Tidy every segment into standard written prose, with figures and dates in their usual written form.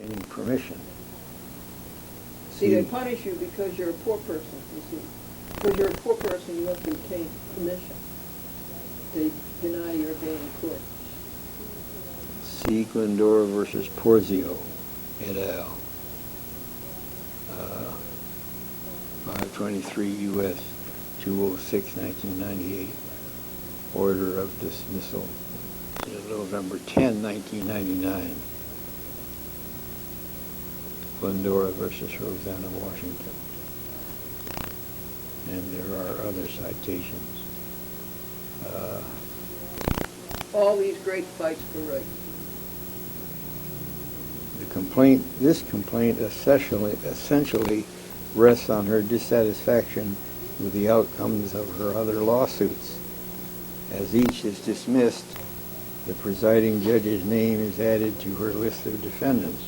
any permission. See, they punish you because you're a poor person, you see. Because you're a poor person, you have to obtain permission. They deny your day in court. See Glendora versus Porzio, et al. 523 U.S. 206, 1998. Order of dismissal. November 10, 1999. Glendora versus Rosanna, Washington. And there are other citations. All these great fights for rights. This complaint essentially rests on her dissatisfaction with the outcomes of her other lawsuits. As each is dismissed, the presiding judge's name is added to her list of defendants.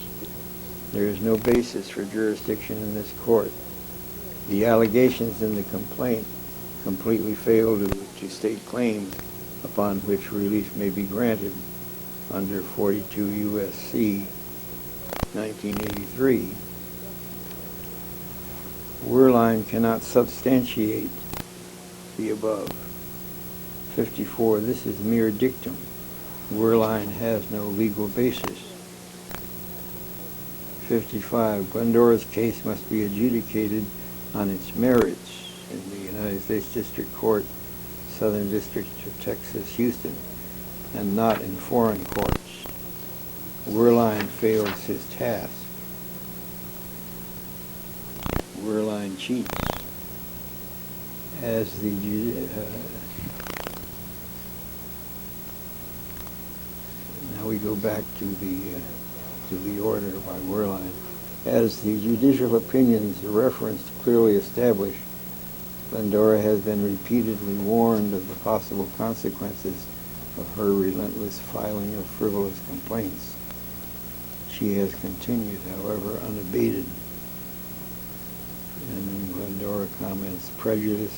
There is no basis for jurisdiction in this court. The allegations in the complaint completely fail to state claims upon which relief may be granted under 42 U.S.C. 1983. Wehrlein cannot substantiate the above. 54. This is mere dictum. Wehrlein has no legal basis. 55. Glendora's case must be adjudicated on its merits in the United States District Court, Southern District of Texas, Houston, and not in foreign courts. Wehrlein fails his task. Wehrlein cheats. As the now we go back to the order by Wehrlein. As the judicial opinions referenced clearly established, Glendora has been repeatedly warned of the possible consequences of her relentless filing of frivolous complaints. She has continued, however, unabated. And then Glendora comments, prejudice,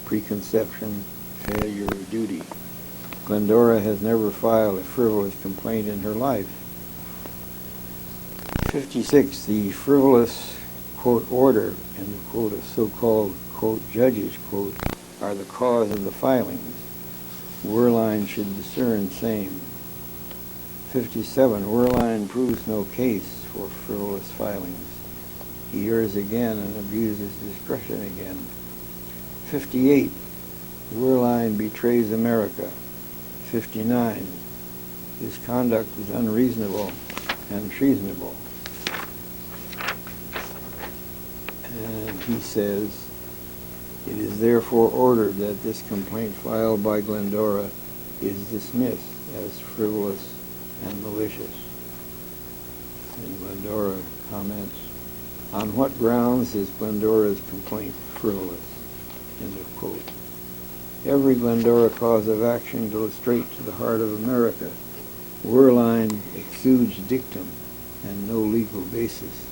preconception, failure of duty. Glendora has never filed a frivolous complaint in her life. 56. The frivolous, quote, order and the, quote, of so-called, quote, judges, quote, are the cause of the filings. Wehrlein should discern same. 57. Wehrlein proves no case for frivolous filings. He errs again and abuses discretion again. 58. Wehrlein betrays America. 59. His conduct is unreasonable and treasonable. And he says, it is therefore ordered that this complaint filed by Glendora is dismissed as frivolous and malicious. And Glendora comments, on what grounds is Glendora's complaint frivolous? End of quote. Every Glendora cause of action goes straight to the heart of America. Wehrlein exudes dictum and no legal basis.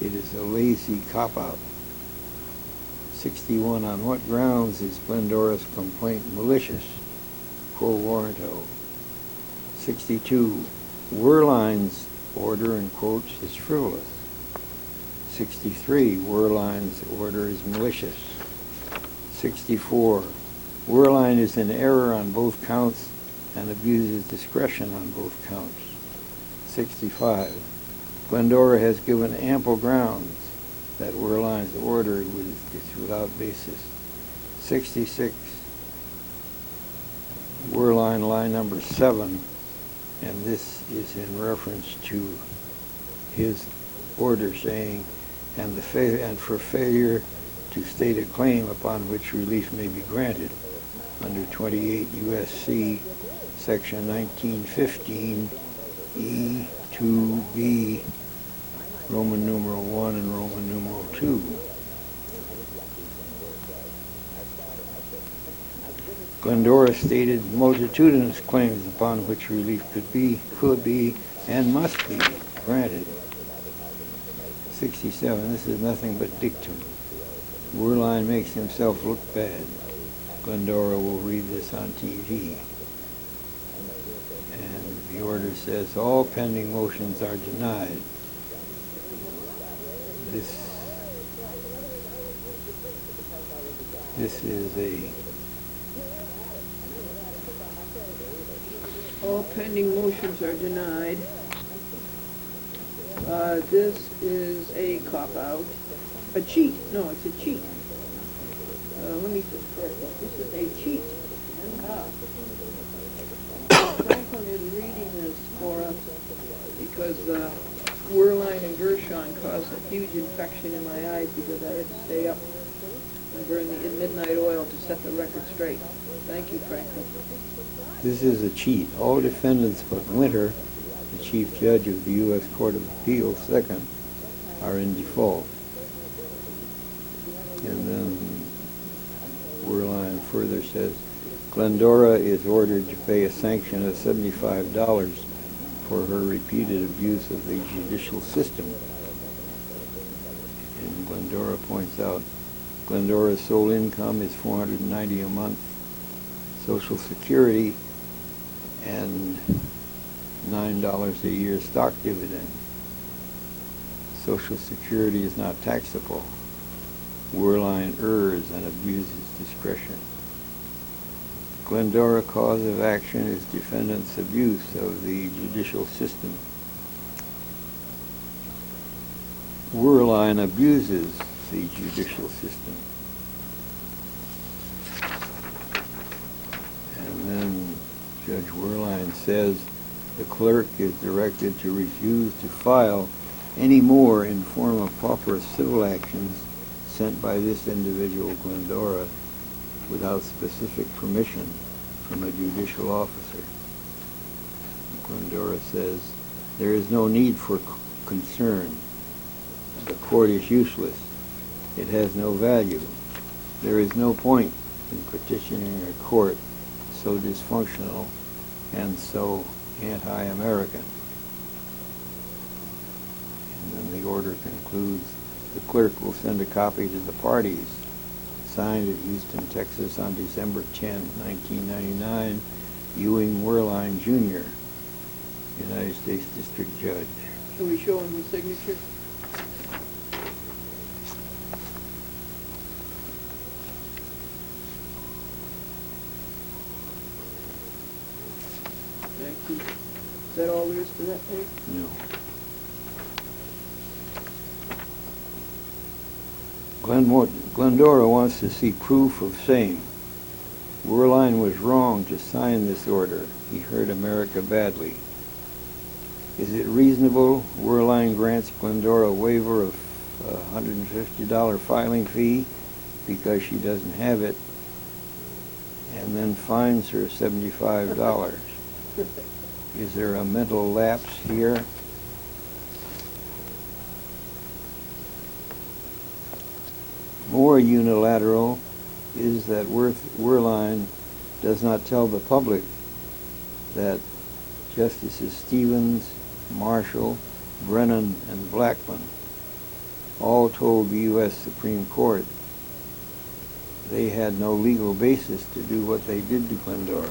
It is a lazy cop-out. 61. On what grounds is Glendora's complaint malicious? Quo warranto. 62. Wehrlein's order, in quotes, is frivolous. 63. Wehrlein's order is malicious. 64. Wehrlein is in error on both counts and abuses discretion on both counts. 65. Glendora has given ample grounds that Wehrlein's order is without basis. 66. Wehrlein line number 7, and this is in reference to his order saying, and for failure to state a claim upon which relief may be granted under 28 U.S.C. Section 1915 E2B, Roman numeral 1 and Roman numeral 2. Glendora stated multitudinous claims upon which relief could be, and must be granted. 67. This is nothing but dictum. Wehrlein makes himself look bad. Glendora will read this on TV. And the order says all pending motions are denied. This is a All pending motions are denied. This is a cop-out. A cheat. No, it's a cheat. Let me just correct that. This is a cheat. Franklin is reading this for us because Werline and Gershon caused a huge infection in my eyes because I had to stay up and burn the midnight oil to set the record straight. Thank you, Franklin. This is a cheat. All defendants but Winter, the Chief Judge of the U.S. Court of Appeals, second, are in default. And then Werline further says, Glendora is ordered to pay a sanction of $75 for her repeated abuse of the judicial system. And Glendora points out, Glendora's sole income is $490 a month, Social Security, and $9 a year stock dividend. Social Security is not taxable. Werline errs and abuses discretion. Glendora cause of action is defendant's abuse of the judicial system. Werline abuses the judicial system. And then Judge Werline says the clerk is directed to refuse to file any more in form of pauper civil actions sent by this individual, Glendora, without specific permission from a judicial officer. Glendora says there is no need for concern. The court is useless. It has no value. There is no point in petitioning a court so dysfunctional and so anti-American. And then the order concludes, the clerk will send a copy to the parties, signed at Houston, Texas on December 10, 1999, Ewing Werline, Jr., United States District Judge. Shall we show him his signature? Thank you. Is that all there is to that page? No. Glendora wants to see proof of same. Werline was wrong to sign this order. He hurt America badly. Is it reasonable Werline grants Glendora a waiver of $150 filing fee because she doesn't have it and then fines her $75? Is there a mental lapse here? More unilateral is that Werline does not tell the public that Justices Stevens, Marshall, Brennan, and Blackmun all told the U.S. Supreme Court they had no legal basis to do what they did to Glendora.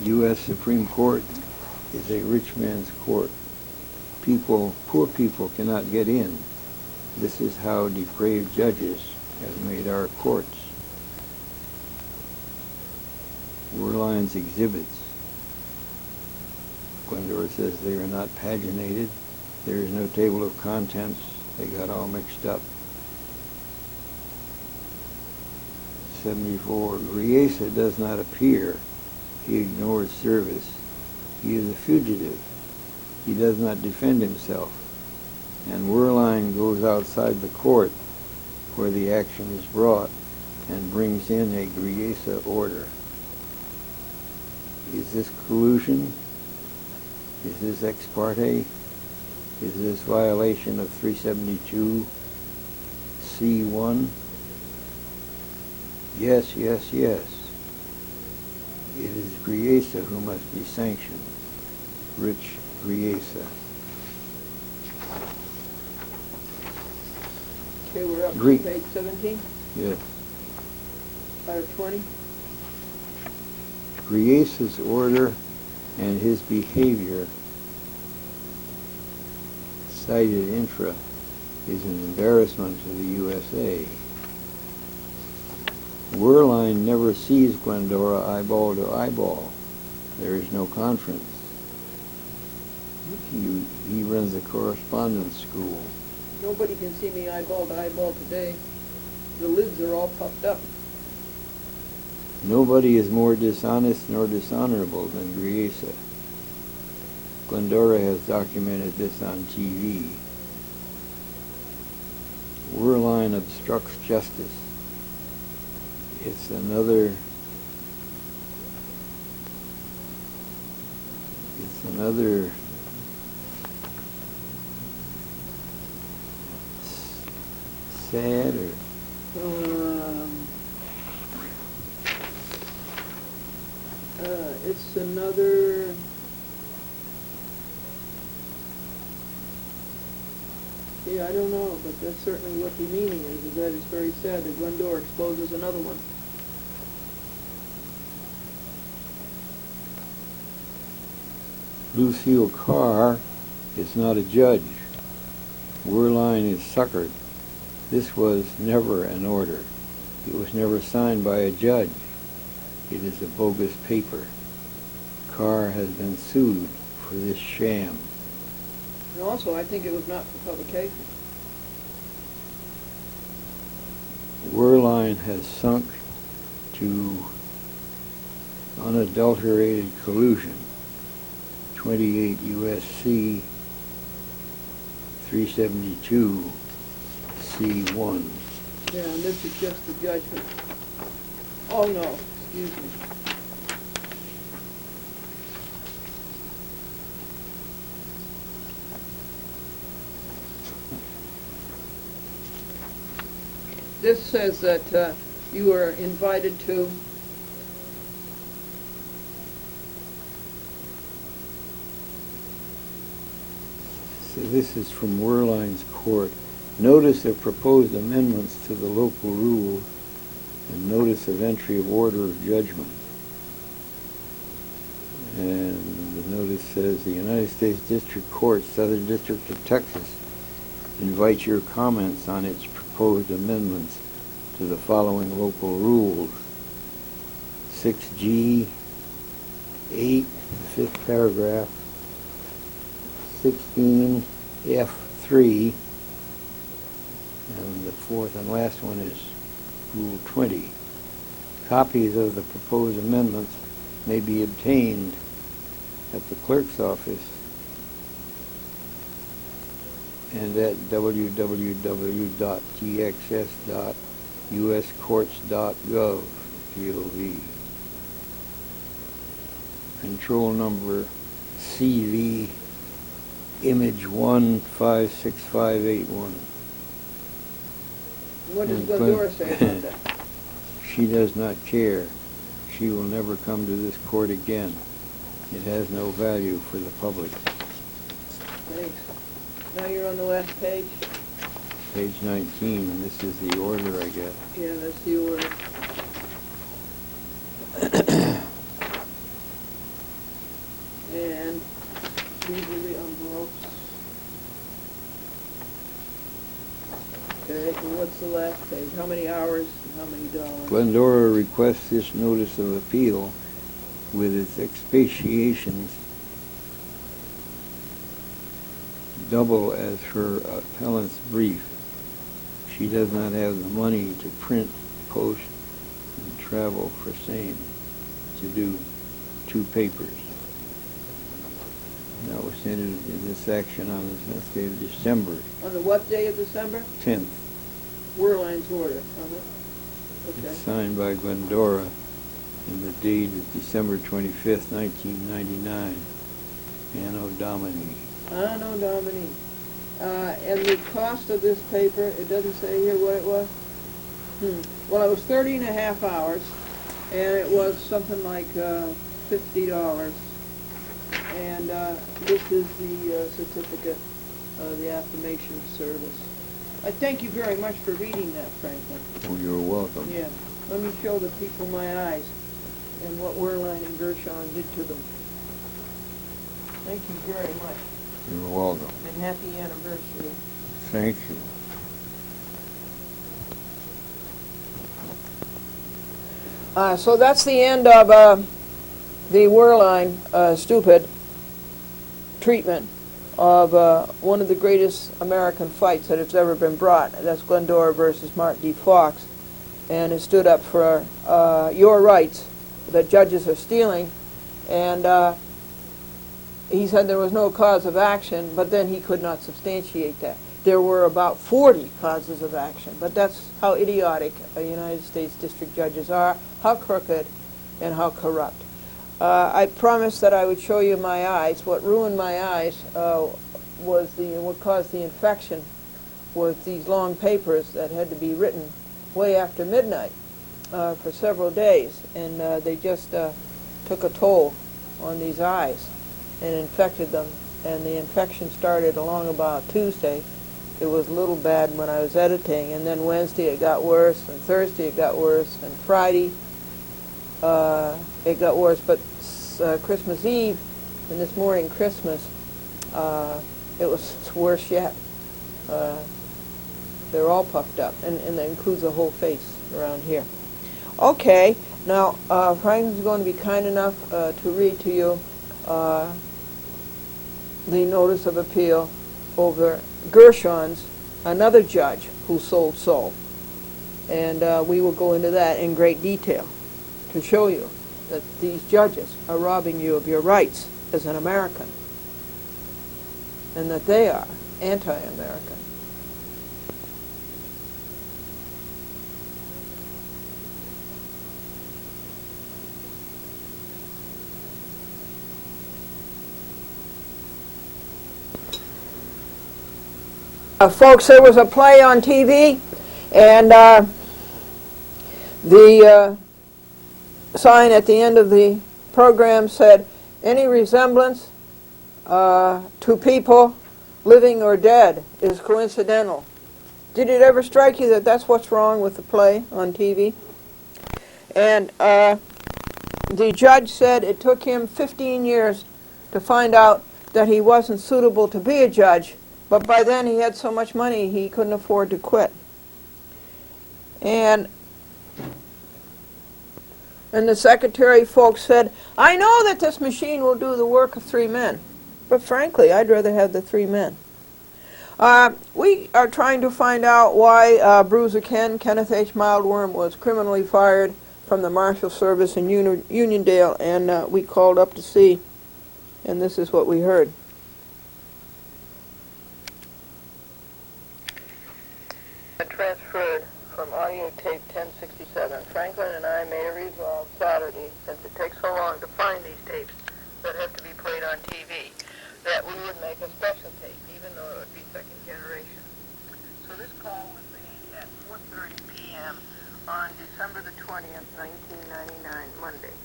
U.S. Supreme Court is a rich man's court. Poor people cannot get in. This is how depraved judges have made our courts. Werline's exhibits. Glendora says they are not paginated. There is no table of contents. They got all mixed up. 74. Griesa does not appear. He ignores service. He is a fugitive. He does not defend himself. And Werline goes outside the court where the action is brought and brings in a Griesa order. Is this collusion? Is this ex parte? Is this violation of 372C1? Yes, yes, yes. It is Griesa who must be sanctioned. Rich Griesa. Okay, we're up to Greek. page 17? Yes. Out of 20? Griese's order and his behavior, cited infra, is an embarrassment to the USA. Wehrlein never sees Glendora eyeball to eyeball. There is no conference. He runs a correspondence school. Nobody can see me eyeball to eyeball today. The lids are all puffed up. Nobody is more dishonest nor dishonorable than Griesa. Glendora has documented this on TV. Wehrlein obstructs justice. It's another sad or it's another I don't know, but that's certainly what the meaning is that it's very sad that Glendora exposes another one. Lucille Carr is not a judge. Wehrlein is suckered. This was never an order. It was never signed by a judge. It is a bogus paper. Carr has been sued for this sham. And also, I think it was not for publication. Wehrlein has sunk to unadulterated collusion. 28 U.S.C. 372 C1. Yeah, and this is just the judgment. Oh no, excuse me. This says that you are invited to So this is from Wehrlein's court. Notice of proposed amendments to the local rules and notice of entry of order of judgment. And the notice says the United States District Court, Southern District of Texas, invites your comments on its proposed amendments to the following local rules. 6G, 8, the 5th paragraph, 16, F3, and the 4th and last one is Rule 20. Copies of the proposed amendments may be obtained at the clerk's office and at www.txs.uscourts.gov, GOV. Control number CV image 156581. what does Glendora say about that? She does not care. She will never come to this court again. It has no value for the public. Thanks. Now you're on the last page. Page 19, and this is the order, I guess. Yeah, that's the order. And these are the envelopes. Okay, and what's the last page? How many hours and how many dollars? Glendora requests this notice of appeal with its expatiations double as her appellant's brief. She does not have the money to print, post, and travel for same to do 2 papers. That was entered in this action on the 10th day of December. On the what day of December? 10th. Wehrlein's order. Okay. It's signed by Glendora, and the date is December 25th, 1999. Anno Domini. Anno Domini. And the cost of this paper, it doesn't say here what it was? Well, it was 30.5 hours, and it was something like $50. And this is the certificate of the affirmation of service. I thank you very much for reading that, Franklin. Oh, you're welcome. Yeah. Let me show the people my eyes. And what Wehrlein and Gershon did to them. Thank you very much. You're welcome. And happy anniversary. Thank you. So that's the end of the Wehrlein stupid treatment of one of the greatest American fights that has ever been brought. That's Glendora versus Mark D. Fox. And it stood up for your rights that judges are stealing. And he said there was no cause of action, but then he could not substantiate that. There were about 40 causes of action, but that's how idiotic United States district judges are, how crooked and how corrupt. I promised that I would show you my eyes. What ruined my eyes was what caused the infection was these long papers that had to be written way after midnight for several days, and they just took a toll on these eyes and infected them, and the infection started along about Tuesday. It was a little bad when I was editing, and then Wednesday it got worse, and Thursday it got worse, and Friday it got worse, but Christmas Eve and this morning Christmas, it was worse yet. They're all puffed up, and that includes the whole face around here. Okay, now Franklin's going to be kind enough to read to you the notice of appeal over Gershon's, another judge who sold soul. And we will go into that in great detail to show you that these judges are robbing you of your rights as an American, and that they are anti-American. Folks, there was a play on TV, and the sign at the end of the program said, "Any resemblance to people, living or dead, is coincidental." Did it ever strike you that that's what's wrong with the play on TV? And the judge said it took him 15 years to find out that he wasn't suitable to be a judge, but by then he had so much money he couldn't afford to quit. And the secretary folks said, "I know that this machine will do the work of 3 men, but frankly, I'd rather have the 3 men." We are trying to find out why Bruiser Kenneth H. Mildworm, was criminally fired from the Marshal Service in Uniondale, and we called up to see, and this is what we heard. Transferred from audio tape 1067. Franklin and I made a resolve Saturday, since it takes so long to find these tapes that have to be played on TV, that we would make a special tape, even though it would be second generation. So this call was made at 4:30 p.m. on December the 20th, 1999, Monday.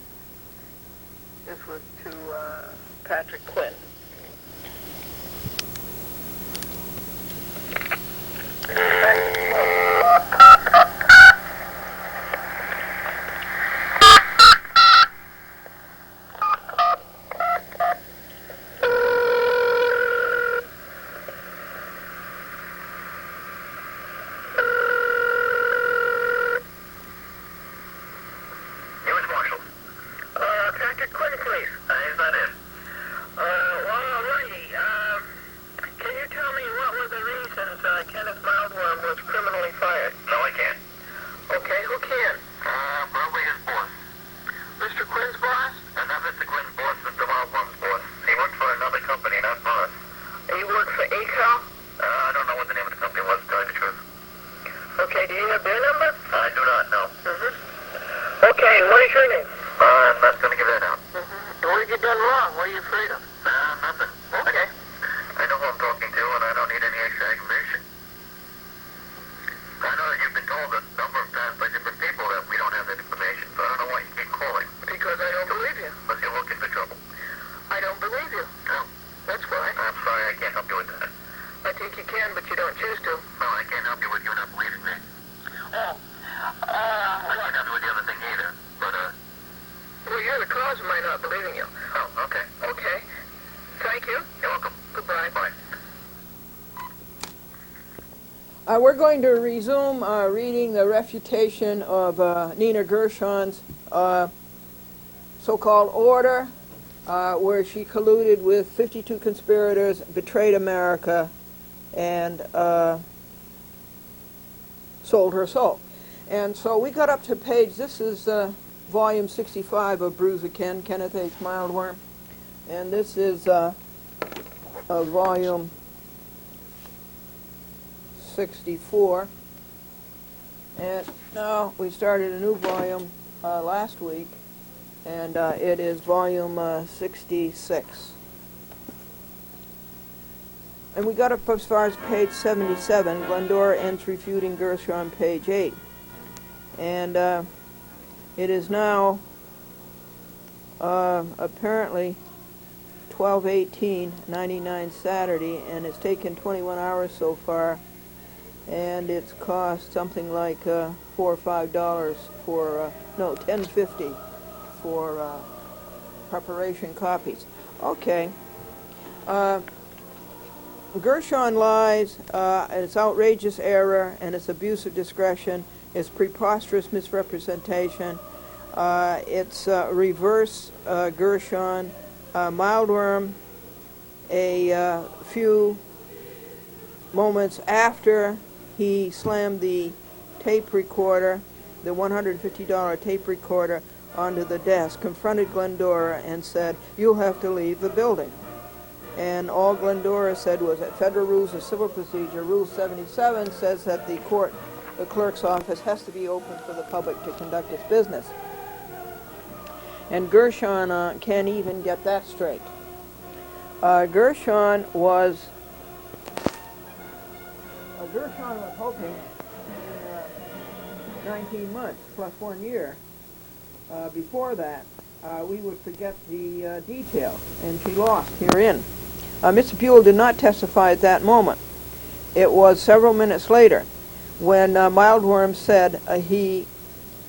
This was to Patrick Quinn. hear the cause of my not believing you. Oh, okay. Okay. Thank you. You're welcome. Goodbye. Bye. We're going to resume reading the refutation of Nina Gershon's so-called order, where she colluded with 52 conspirators, betrayed America, and sold her soul. And so we got up to page, this is volume 65 of Bruiser Ken, Kenneth H. Mildworm, and this is volume 64. And now we started a new volume last week, and it is volume 66. And we got up as far as page 77. Glendora ends refuting Gershon, page 8. And it is now apparently 12/18/99 Saturday, and it's taken 21 hours so far, and it's cost something like $4 or $5 for no, $10.50 for preparation copies. Okay. Gershon lies, it's outrageous error, and it's abuse of discretion, it's preposterous misrepresentation, it's reverse Gershon. Mildworm, a few moments after he slammed the tape recorder, the $150 tape recorder, onto the desk, confronted Glendora and said, "You'll have to leave the building." And all Glendora said was that Federal Rules of Civil Procedure, Rule 77, says that the clerk's office has to be open for the public to conduct its business. And Gershon can't even get that straight. Gershon was hoping in 19 months plus 1 year before that we would forget the detail, and she lost herein. Mr. Buell did not testify at that moment. It was several minutes later when Mildworm said he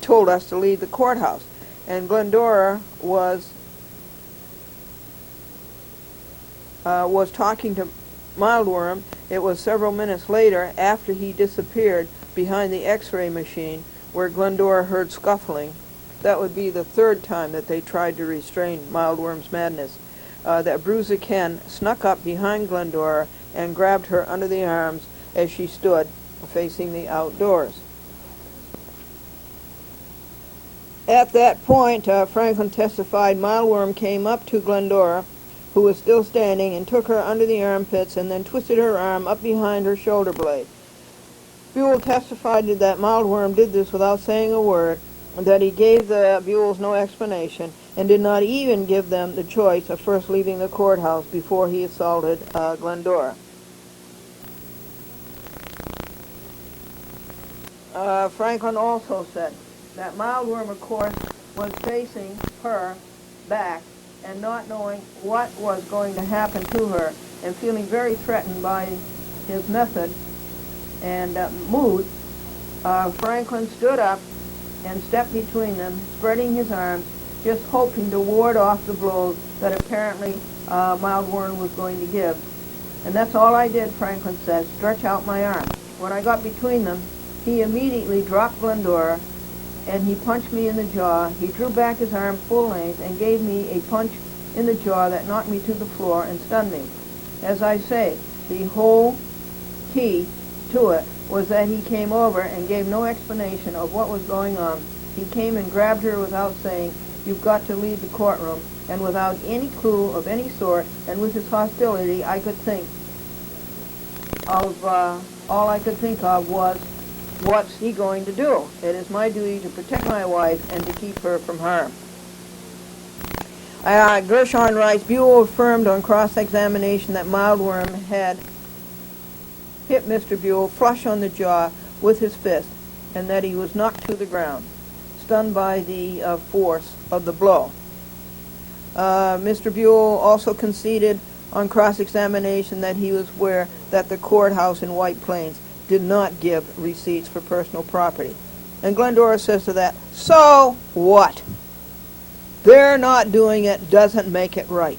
told us to leave the courthouse, and Glendora was talking to Mildworm. It was several minutes later, after he disappeared behind the x-ray machine, where Glendora heard scuffling. That would be the third time that they tried to restrain Mildworm's madness. That Bruiser Ken snuck up behind Glendora and grabbed her under the arms as she stood facing the outdoors. At that point, Franklin testified, Mildworm came up to Glendora, who was still standing, and took her under the armpits and then twisted her arm up behind her shoulder blade. Buell testified that Mildworm did this without saying a word, and that he gave the Buells no explanation, and did not even give them the choice of first leaving the courthouse before he assaulted Glendora. Franklin also said that Mildworm, of course, was facing her back and not knowing what was going to happen to her, and feeling very threatened by his method and mood. Franklin stood up and stepped between them, spreading his arms, just hoping to ward off the blows that apparently Mildworm was going to give. And that's all I did, Franklin says, stretch out my arm. When I got between them, he immediately dropped Glendora, and he punched me in the jaw. He drew back his arm full length and gave me a punch in the jaw that knocked me to the floor and stunned me. As I say, the whole key to it was that he came over and gave no explanation of what was going on. He came and grabbed her without saying, "You've got to leave the courtroom," and without any clue of any sort, and with his hostility, I could think of, all I could think of was, what's he going to do? It is my duty to protect my wife and to keep her from harm. Gershon writes, Buell affirmed on cross-examination that Mildworm had hit Mr. Buell flush on the jaw with his fist, and that he was knocked to the ground, stunned by the force of the blow. Mr. Buell also conceded on cross-examination that he was aware that the courthouse in White Plains did not give receipts for personal property. And Glendora says to that, "So what?" Their not doing it doesn't make it right.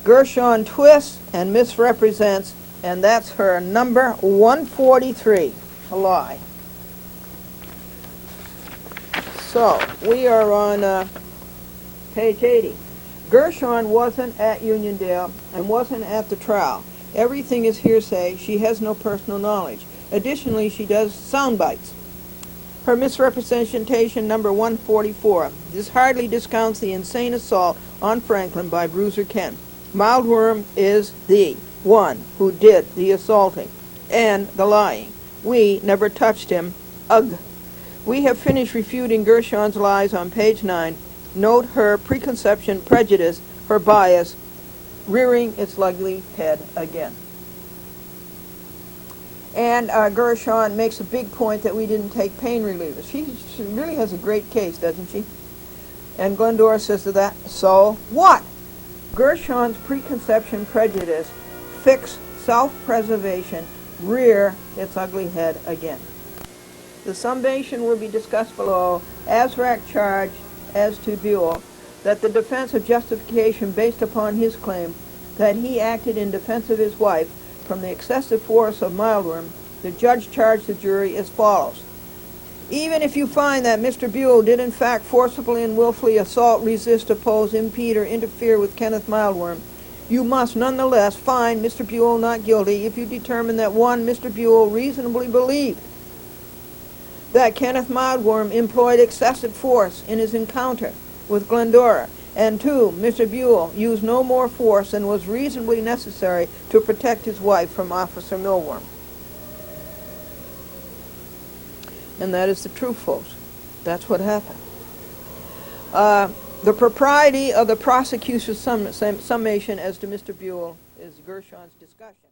Gershon twists and misrepresents, and that's her number 143, a lie. So, we are on page 80. Gershon wasn't at Uniondale and wasn't at the trial. Everything is hearsay. She has no personal knowledge. Additionally, she does sound bites. Her misrepresentation number 144. This hardly discounts the insane assault on Franklin by Bruiser Kent. Mildworm is the one who did the assaulting and the lying. We never touched him. Ugh. We have finished refuting Gershon's lies on page 9. Note her preconception, prejudice, her bias, rearing its ugly head again. And Gershon makes a big point that we didn't take pain relievers. She really has a great case, doesn't she? And Glendora says to that, so what? Gershon's preconception, prejudice, fix self-preservation, rear its ugly head again. The summation will be discussed below. Azrak charged as to Buell that the defense of justification based upon his claim that he acted in defense of his wife from the excessive force of Mildworm. The judge charged the jury as follows. Even if you find that Mr. Buell did in fact forcibly and willfully assault, resist, oppose, impede, or interfere with Kenneth Mildworm, you must nonetheless find Mr. Buell not guilty if you determine that 1. Mr. Buell reasonably believed that Kenneth Mildworm employed excessive force in his encounter with Glendora, and 2. Mr. Buell used no more force than was reasonably necessary to protect his wife from Officer Milworm. And that is the truth, folks. That's what happened. The propriety of the prosecution's summation as to Mr. Buell is Gershon's discussion.